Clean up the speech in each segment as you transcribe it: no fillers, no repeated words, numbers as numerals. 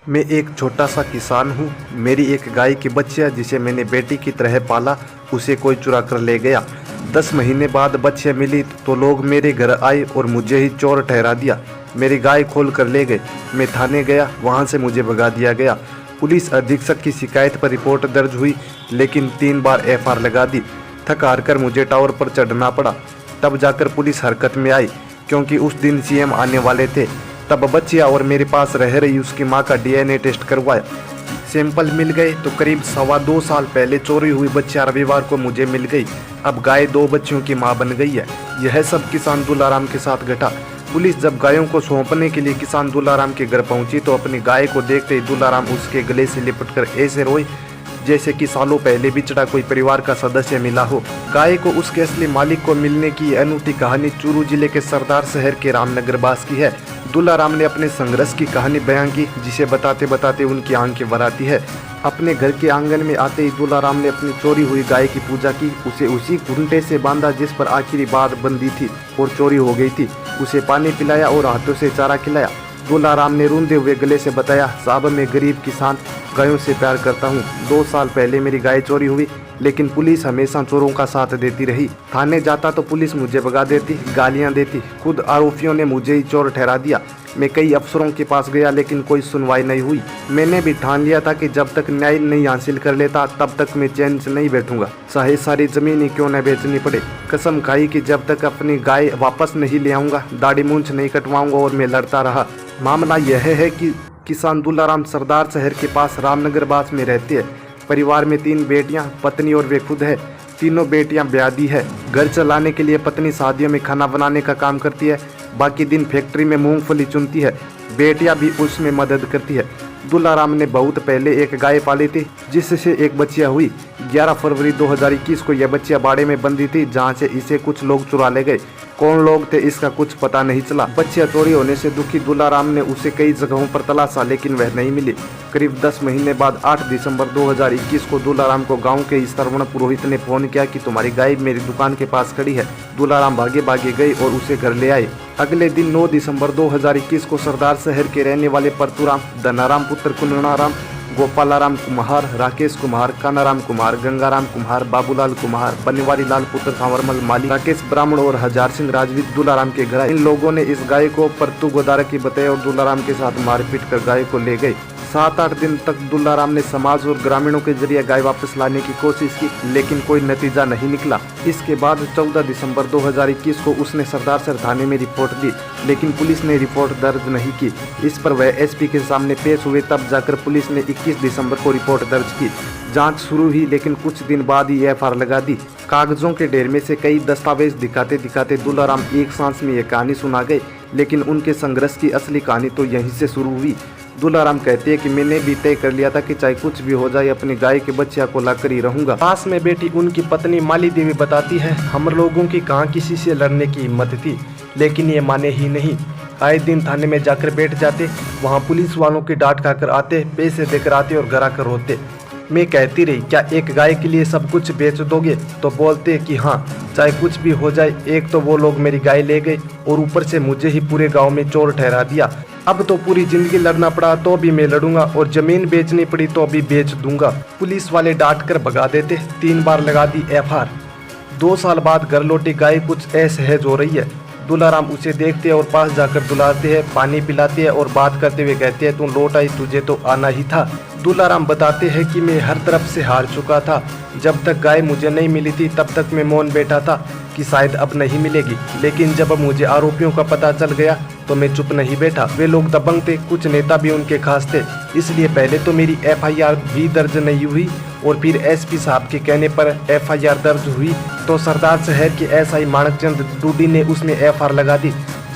मैं एक छोटा सा किसान हूँ। मेरी एक गाय की बच्चिया जिसे मैंने बेटी की तरह पाला, उसे कोई चुरा कर ले गया। 10 महीने बाद बच्चिया मिली तो लोग मेरे घर आए और मुझे ही चोर ठहरा दिया। मेरी गाय खोल कर ले गए। मैं थाने गया, वहाँ से मुझे भगा दिया गया। पुलिस अधीक्षक की शिकायत पर रिपोर्ट दर्ज हुई, लेकिन 3 बार एफआईआर लगा दी। थक हार कर मुझे टावर पर चढ़ना पड़ा। तब जाकर पुलिस हरकत में आई, क्योंकि उस दिन सीएम आने वाले थे। तब बच्चिया और मेरे पास रह रही उसकी मां का डीएनए टेस्ट करवाया। सैंपल मिल गए तो करीब 2.25 साल पहले चोरी हुई बच्चिया रविवार को मुझे मिल गई। अब गाय 2 बच्चियों की मां बन गई है। यह सब किसान दुलाराम के साथ घटा। पुलिस जब गायों को सौंपने के लिए किसान दुलाराम के घर पहुंची तो अपनी गाय को देखते ही दुलाराम उसके गले से लिपटकर ऐसे रोए जैसे कि सालों पहले बिछड़ा कोई परिवार का सदस्य मिला हो। गाय को उसके असली मालिक को मिलने की अनूठी कहानी चूरू जिले के सरदार शहर के रामनगर बास की है। दुलाराम ने अपने संघर्ष की कहानी बयां की, जिसे बताते बताते उनकी आंखें भर आती है। अपने घर के आंगन में आते ही दुलाराम ने अपनी चोरी हुई गाय की पूजा की। उसे उसी घुंटे से बांधा जिस पर आखिरी बार बंधी थी और चोरी हो गई थी। उसे पानी पिलाया और हाथों से चारा खिलाया। दुलाराम ने रूंधे हुए गले से बताया, साहब मैं गरीब किसान गायों से प्यार करता हूँ। 2 साल पहले मेरी गाय चोरी हुई, लेकिन पुलिस हमेशा चोरों का साथ देती रही। थाने जाता तो पुलिस मुझे भगा देती, गालियाँ देती। खुद आरोपियों ने मुझे ही चोर ठहरा दिया। मैं कई अफसरों के पास गया, लेकिन कोई सुनवाई नहीं हुई। मैंने भी ठान लिया था कि जब तक न्याय नहीं हासिल कर लेता तब तक मैं चैन से नहीं बैठूंगा, चाहे सारी जमीन ही क्यों न बेचनी पड़े। कसम खाई कि जब तक अपनी गाय वापस नहीं ले आऊंगा, दाढ़ी मूंछ नहीं कटवाऊंगा, और मैं लड़ता रहा। मामला यह है कि किसान दुलाराम सरदार शहर के पास रामनगर बास में रहते हैं। परिवार में 3 बेटियां, पत्नी और वे खुद है। तीनों बेटियां ब्यादी है। घर चलाने के लिए पत्नी शादियों में खाना बनाने का काम करती है, बाकी दिन फैक्ट्री में मूंगफली चुनती है। बेटियां भी उसमें मदद करती है। दुलाराम ने बहुत पहले एक गाय पाली थी, जिससे एक बच्चिया हुई। 11 फरवरी 2021 को यह बच्चिया बाड़े में बंधी थी, जहां से इसे कुछ लोग चुरा ले गए। कौन लोग थे इसका कुछ पता नहीं चला। बच्चिया चोरी होने से दुखी दुलाराम ने उसे कई जगहों पर तलाशा, लेकिन वह नहीं मिली। करीब 10 महीने बाद 8 दिसंबर 2021 को दुलाराम को गांव के श्रवण पुरोहित ने फोन किया कि तुम्हारी गाय मेरी दुकान के पास खड़ी है। दुलाराम भागे भागे गए और उसे घर ले आए। अगले दिन 9 दिसंबर 2021 को सरदार शहर के रहने वाले परतुराम, धनाराम पुत्र कुंडनाराम, गोपालाराम कुम्हार, राकेश कुम्हार, कानाराम कुम्हार, गंगाराम कुम्हार, बाबूलाल कुम्हार, बनवारी लाल पुत्र सांवरमल माली, राकेश ब्राह्मण और हजार सिंह राजवीर दुलाराम के घर आए। इन लोगों ने इस गाय को परतु गोदारा की बताया और दुलाराम के साथ मारपीट कर गाय को ले गए। 7-8 दिन तक दुलाराम ने समाज और ग्रामीणों के जरिए गाय वापस लाने की कोशिश की, लेकिन कोई नतीजा नहीं निकला। इसके बाद 14 दिसंबर 2021 को उसने सरदार शहर थाने में रिपोर्ट दी, लेकिन पुलिस ने रिपोर्ट दर्ज नहीं की। इस पर वह एसपी के सामने पेश हुए, तब जाकर पुलिस ने 21 दिसंबर को रिपोर्ट दर्ज की। जांच शुरू हुई, लेकिन कुछ दिन बाद ही एफआईआर लगा दी। कागजों के ढेर में से कई दस्तावेज दिखाते दिखाते दुलाराम एक सांस में यह कहानी सुना गए, लेकिन उनके संघर्ष की असली कहानी तो यहीं से शुरू हुई। दुलाराम कहते हैं कि मैंने भी तय कर लिया था कि चाहे कुछ भी हो जाए, अपनी गाय के बच्चिया को लाकर ही रहूंगा। पास में बेटी उनकी पत्नी माली देवी बताती है, हम लोगों की कहाँ किसी से लड़ने की हिम्मत थी, लेकिन ये माने ही नहीं। आए दिन थाने में जाकर बैठ जाते, वहाँ पुलिस वालों की डांट खाकर आते, पैसे देकर आते और घर आकर रोते। मैं कहती रही, क्या एक गाय के लिए सब कुछ बेच दोगे? तो बोलते कि हाँ, चाहे कुछ भी हो जाए। एक तो वो लोग मेरी गाय ले गए और ऊपर से मुझे ही पूरे गांव में चोर ठहरा दिया। अब तो पूरी जिंदगी लड़ना पड़ा तो भी मैं लड़ूंगा, और जमीन बेचनी पड़ी तो भी बेच दूंगा। पुलिस वाले डांट कर भगा देते। 3 बार लगा दी एफआईआर। 2 साल बाद घर लौटी गाय कुछ असहज हो रही है। दुलाराम उसे देखते हैं और पास जाकर दुलारते हैं, पानी पिलाते हैं और बात करते हुए कहते हैं, तू लौट आई, तुझे तो आना ही था। दुलाराम बताते हैं कि मैं हर तरफ से हार चुका था। जब तक गाय मुझे नहीं मिली थी तब तक मैं मौन बैठा था कि शायद अब नहीं मिलेगी, लेकिन जब मुझे आरोपियों का पता चल गया तो मैं चुप नहीं बैठा। वे लोग दबंग थे, कुछ नेता भी उनके खास थे, इसलिए पहले तो मेरी एफआईआर भी दर्ज नहीं हुई, और फिर एसपी साहब के कहने पर एफआईआर दर्ज हुई तो सरदार शहर के एसआई माणकचंद डूडी ने उसमें एफआईआर लगा दी।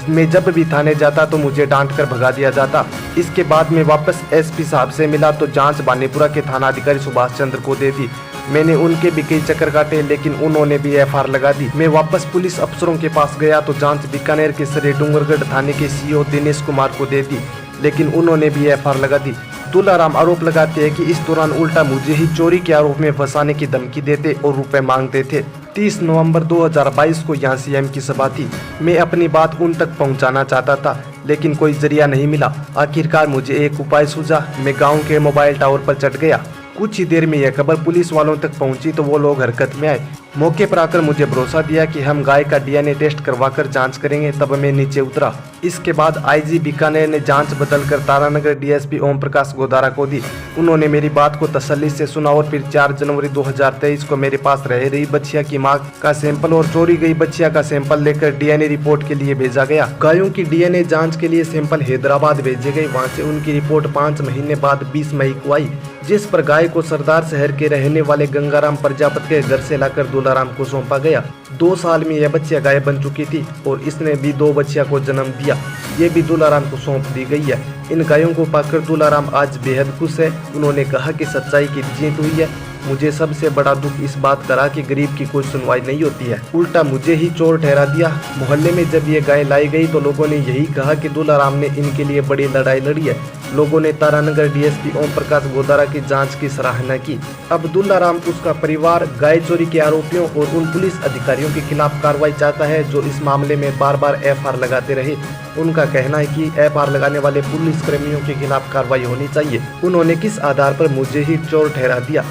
मैं जब भी थाने जाता तो मुझे डांट कर भगा दिया जाता। इसके बाद मैं वापस एसपी साहब से मिला तो जांच बानेपुरा के थानाधिकारी सुभाष चंद्र को दे दी। मैंने उनके भी कई चक्कर काटे, लेकिन उन्होंने भी एफआईआर लगा दी। मैं वापस पुलिस अफसरों के पास गया तो जांच बीकानेर के सरे डूंगरगढ़ थाने के सीओ दिनेश कुमार को दे दी, लेकिन उन्होंने भी एफआईआर लगा दी। दुलाराम आरोप लगाते हैं कि इस दौरान उल्टा मुझे ही चोरी के आरोप में फंसाने की धमकी देते और रुपए मांगते थे। 30 नवंबर 2022 को यहाँ सीएम की सभा थी। मैं अपनी बात उन तक पहुँचाना चाहता था, लेकिन कोई जरिया नहीं मिला। आखिरकार मुझे एक उपाय सूझा। मैं गांव के मोबाइल टावर पर चढ़ गया। कुछ ही देर में यह खबर पुलिस वालों तक पहुंची तो वो लोग हरकत में आए। मौके पर आकर मुझे भरोसा दिया कि हम गाय का डीएनए टेस्ट करवाकर जांच करेंगे। तब मैं नीचे उतरा। इसके बाद आईजी बीकानेर ने जांच बदलकर तारानगर डीएसपी ओम प्रकाश गोदारा को दी। उन्होंने मेरी बात को तसल्ली से सुना और फिर 4 जनवरी 2023 को मेरे पास रह रही बच्चिया की मां का सैंपल और चोरी गई बच्चिया का सैंपल लेकर डीएनए रिपोर्ट के लिए भेजा गया। गायों की डीएनए जाँच के लिए सैंपल हैदराबाद भेजे गए। वहाँ से उनकी रिपोर्ट 5 महीने बाद 20 मई को आई, जिस पर गाय को सरदार शहर के रहने वाले गंगाराम प्रजापति के घर से लाकर दूलाराम को सौंपा गया। 2 साल में यह बच्चिया गाय बन चुकी थी और इसने भी 2 बच्चिया को जन्म दिया। ये भी दूलाराम को सौंप दी गई है। इन गायों को पाकर दूलाराम आज बेहद खुश है। उन्होंने कहा कि सच्चाई की जीत हुई है। मुझे सबसे बड़ा दुख इस बात का रहा कि गरीब की कोई सुनवाई नहीं होती है, उल्टा मुझे ही चोर ठहरा दिया। मोहल्ले में जब ये गाय लाई गई तो लोगों ने यही कहा कि दूलाराम ने इनके लिए बड़ी लड़ाई लड़ी है। लोगों ने तारानगर डीएसपी ओम प्रकाश गोदारा की जांच की सराहना की। अब दूलाराम, उसका परिवार गाय चोरी के आरोपियों और उन पुलिस अधिकारियों के खिलाफ कार्रवाई चाहता है जो इस मामले में बार बार एफआईआर लगाते रहे। उनका कहना है कि एफआईआर लगाने वाले पुलिस कर्मियों के खिलाफ कार्रवाई होनी चाहिए। उन्होंने किस आधार पर मुझे ही चोर ठहरा दिया?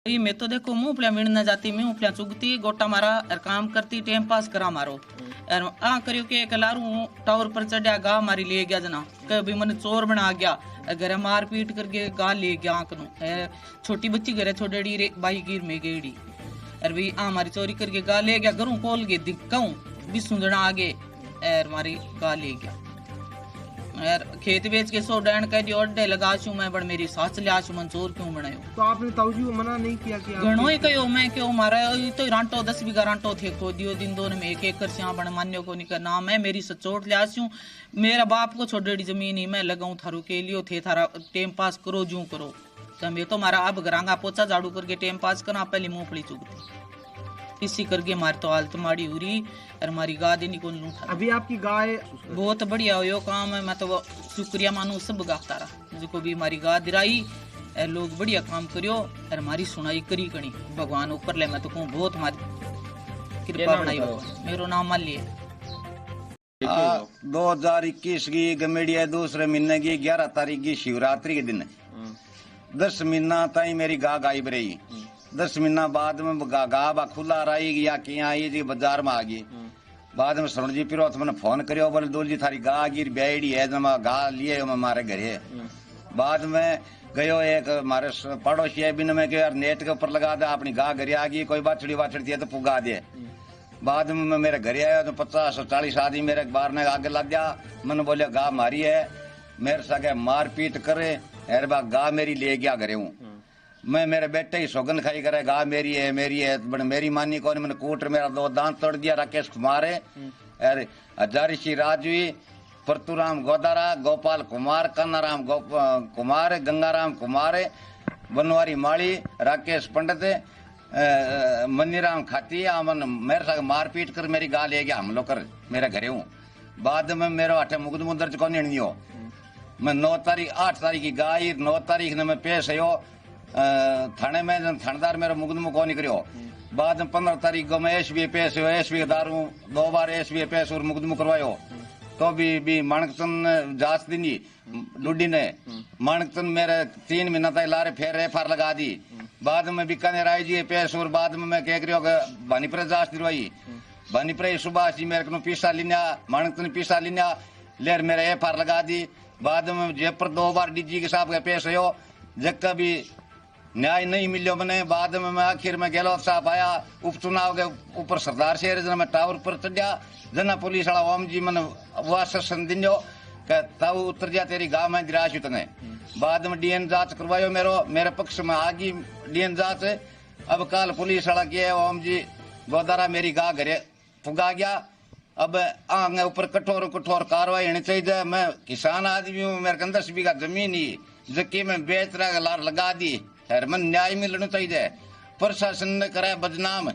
मैं तो देखो मुँह प्लिया मिड़ना जाती, मैं प्लिया चुगती गोटा मारा और काम करती, टाइम पास करा मारो और करियो के एक लारू टावर पर चढ़िया गा मारी ले गया जना, कभी मन चोर बना गया, घर मार पीट करके गा ले गया आंकनो। छोटी बच्ची घर छोड़ी बाई गिर में गेड़ी और भी मारी चोरी करके गा ले गया। घरों खोल के दिखाऊं बिस्सू जना आगे और मारी गा ले गया। यार खेत बेच के 100 डैन कह दियो अड्डे लगा छू मैं, बड़ मेरी सास ले आछू मन चोर क्यों बनायो? तो आपने ताऊजी को मना नहीं किया कि घणो ही कहो मैं क्यों मारा तो रांटो 10 बीघा रांटो थे को दियो दिन दोनों में 1 एकड़ से बण मान्यो को नहीं करना। मैं मेरी सचोट ले आछू, मेरा बाप को छोड़ेड़ी जमीन ही मैं लगाऊं थारू के लिए थे, थारा टाइम पास करो जू करो। तो मैं तो मारा अब घरांगा पोछा झाड़ू करके टाइम पास करा, पहले मूंगफली चुगती इसी करके मार तो हालत माड़ी उरी और हमारी गाय देनी को लूटा। अभी आपकी गाय बहुत बढ़िया हो यो काम है, मैं तो शुक्रिया मानू सब गातारा जिसको भी हमारी गाय दिराई। लोग बढ़िया काम करियो और हमारी सुनाई करी कणी भगवान ऊपर ले। मैं तो कहूँ बहुत हमारी कृपा बनाई भगवान। मेरो नाम माली है। 2021 की गमेड़ी है, दूसरे महीने की 11 तारीख की शिवरात्रि के दिन 10 महीना ताई मेरी गाय गायब रही। 10 महीना बाद में गा खुला रही या किया आई जी बाजार में आ गई। बाद में सरण जी पिरो मैंने फोन करियो, बोले दूल जी थारी गा गिर बैड़ी है, गा लिए हमारे घरे। बाद में गयो एक हमारे पड़ोसी है बिन में यार नेट के ऊपर लगा दे, अपनी गा घरे आ गई, कोई बाछड़ी वाछड़ी थी तो पुगा दे। बाद में मैं मेरे घरे आया तो 50-40 आदमी मेरे बार ने आगे लग गया। मैंने बोले गा मारी है, मेरे साथ मारपीट करे, गा मेरी ले गया घरे हूँ। मैं मेरे बेटे ही सौगन खाई करे गा मेरी है मेरी मानी कौन। मैंने कूटर मेरा 2 दांत तोड़ दिया। राकेश कुमार है, हजारी सिंह राजवी, परतुराम गोदारा, गोपाल कुमार, कन्नाराम कुमार, गंगाराम कुमार, बनवारी माली, राकेश पंडित, मनीराम खाती अमन मेरे साथ मारपीट कर मेरी गा ले गया हमलो कर मेरे घरे हूँ। बाद में मेरे अठे मुकदमो दर्ज कौन नहीं हो। मैं 8 तारीख की गाय 9 तारीख ने मैं पेश हो थाने में, थानेदार मेरा मुकदमो को नहीं करियो। बाद में 15 तारीख को मैं एसबी पेश हो, एसबी दारू 2 बार एसबी पेश और मुकदमो करवायो तो भी माणकचंद जांच दी डुडी ने। माणकचंद मेरे 3 महीना तक लारे फिर एफआईआर लगा दी। बाद में बीकानेर आई जी पेश और बाद में मैं कह करियो भानीपुर जांच दिलवाई। भानीपुर सुभाष जी मेरे को पीसा लिया, माणकचंद पीसा लिया लेर मेरे एफआईआर लगा दी। बाद में जयपुर 2 बार डीजी के साहब पेश हो, जब भी न्याय नहीं मिलो मैंने। बाद में मैं आखिर में गहलोत साहब आया, उपचुनाव के ऊपर सरदार शहर जना मैं टावर पर चढ़िया, जना पुलिस वाला ओम जी मैंने वो आश्वासन दियो तब उतर जा तेरी गाँव में गिराशु तने। बाद में डीएन जांच करवायो मेरे पक्ष में आ गई डीएन जांच। अब कल पुलिस वाला किया ओम जी गोदारा मेरी गाय घरे पुगा गया। अब आगे ऊपर कठोर कार्रवाई होनी चाहिए। मैं किसान आदमी हूँ, मेरे 10 बीघा जमीन ही जबकि मैं बेच रहा लार लगा दी। मन न्याय मिलना चाहिए। प्रशासन ने कराया बदनाम,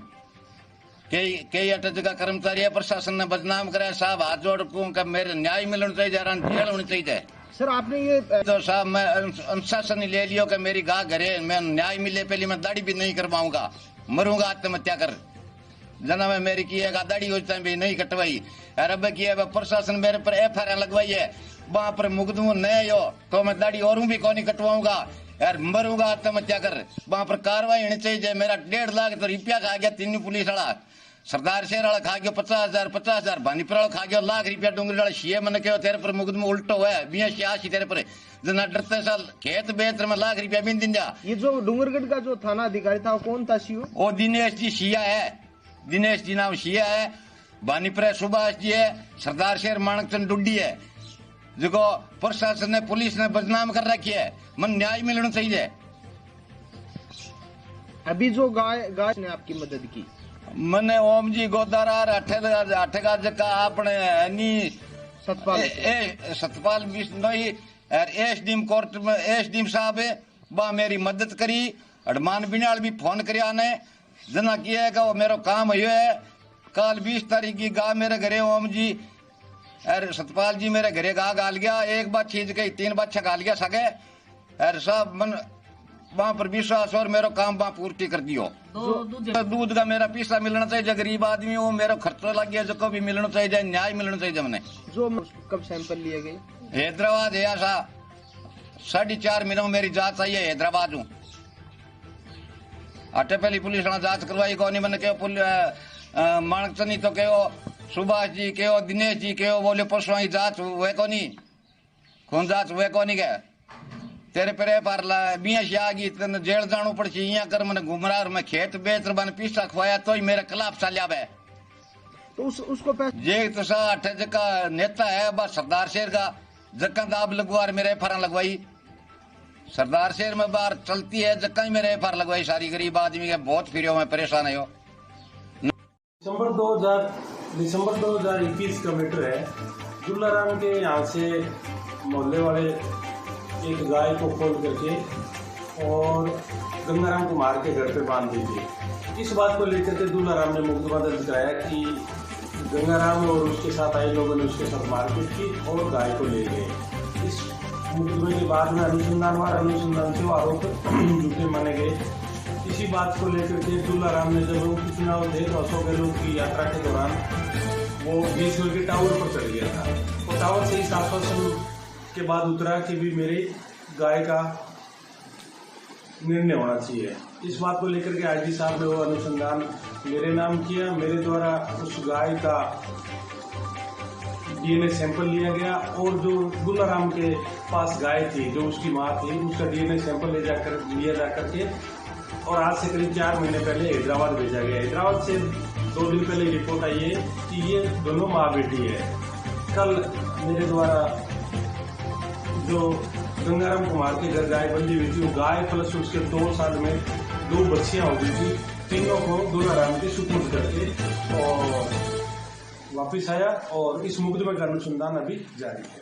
कई अट जगह कर्मचारी है प्रशासन ने बदनाम कराया। साहब हाथ जोड़ को मेरे न्याय मिलना चाहिए, जेल होनी चाहिए। सर आपने ये तो साहब मैं अनुशासन ले लियो कि मेरी गाय घरे मैं न्याय मिले, पहले मैं दाढ़ी भी नहीं कर पाऊंगा, मरूंगा आत्महत्या कर। जना में मेरी की है दाढ़ी उस टाइम भी नहीं कटवाई और अब की है प्रशासन मेरे पर FIR लगवाई है वहां पर मुकदमो नहीं हो तो मैं दाढ़ी और भी कौन कटवाऊंगा यार मरूंगा आत्महत्या कर वहां पर कार्रवाई होनी चाहिए। मेरा 1.5 लाख तो रुपया खा गया तीन पुलिस वाला सरदार शेर वाला खा गया 50,000 भानीपुर वाला खा गया लाख रुपया डूंगरी वाला शीए मन के तेरे पर मुकदमा उल्टो है 20 तेरे पर जना डरते साल खेत बेच में लाख रुपया भी दिन जा। ये जो डूंगरगढ़ का जो थाना अधिकारी था वो कौन था सीओ? वो दिनेश जी शिया है, दिनेश जी नाम शिया है, भानीपुर सुभाष जी है, सरदार शेर माणकचंद डुड्डी है जो प्रशासन ने पुलिस ने बदनाम कर रखी है। मन न्याय मिलना चाहिए। अभी जो गाय ने आपकी मदद की मने ओम जी गोदारा अठेगा जका अपने सतपाल बिश्नोई और एसडीएम कोर्ट में एसडीएम साहब है बा मेरी मदद करी अडमान बिनाल भी फोन करिया ने जना किया वो मेरो काम हुआ है। कल 20 तारीख की गा मेरे घरे ओम जी और सतपाल जी मेरे घरे गा गाल गया एक बात छीज गई 3 बात गाल गया सके और सब मन वहां पर विश्वास और मेरो काम वहां पूर्ति कर दियो। दूध का मेरा पैसा मिलना चाहिए गरीब आदमी हो मेरो खर्चो लग गया जो कभी मिलना चाहिए न्याय मिलना चाहिए। मैंने जो कब सैंपल लिए गए? हैदराबाद है ऐसा 4.5 महीनों में मेरी जांच आई है हैदराबाद हूँ अटे पहली पुलिस ने जांच करवाई कौन मैंने कहो माणकचंदी तो कहो सुभाष जी कहो दिनेश जी कहो बोले परसों ही जांच हुए कोनी खून जांच हुए कोनी के तेरे पर पर 20 आ गई तेने जेल जाणु पड़सी यहाँ कर मैंने घुमरार में खेत बेच बन पीसा खुआया तो ही मेरे खिलाफ चालिया बे तो उसको जे तो सा अठे जका नेता है बस सरदार शेर का जक्का दाब लगवार मेरे FIR लगवाई सरदार शेर में बार चलती है जक्का ही मेरे FIR लगवाई सारी गरीब आदमी के बहुत फिर मैं परेशान है। दिसंबर 2021 का मैटर है। दुल्लाराम के यहाँ से मोहल्ले वाले एक गाय को खोल करके और गंगाराम को मार के घर पे बांध दी थी। इस बात को लेकर के दुल्लाराम ने मुकदमा दर्ज कराया कि गंगाराम और उसके साथ आए लोगों ने उसके साथ मारपीट की और गाय को ले गए। इस मुकदमे के बाद में अनुसंधान से आरोप झूठे माने गए। इसी बात को लेकर के दुल्लाराम ने जब उनकी चुनाव थे तो अशोक गहलोत की यात्रा के दौरान वो बीसगढ़ के टावर पर चढ़ गया था। वो टावर से इस आश्वासन के बाद उतरा कि भी मेरी गाय का निर्णय होना चाहिए। इस बात को लेकर के आईजी साहब ने वो अनुसंधान मेरे नाम किया। मेरे द्वारा उस गाय का DNA सैंपल लिया गया और जो दुल्लाराम के पास गाय थी जो उसकी माँ थी उसका DNA सैंपल लिया जाकर के और आज से करीब 4 महीने पहले हैदराबाद भेजा गया। हैदराबाद से 2 दिन पहले रिपोर्ट आई है कि ये दोनों माँ बेटी है। कल मेरे द्वारा जो गंगाराम कुमार के घर गाय बंदी हुई थी वो गाय प्लस उसके 2 साल में 2 बच्चियां हो गई थी। तीनों को दुल्लाराम के सुपुर्द करके और वापिस आया और इस मुकदमे का अनुसंधान अभी जारी है।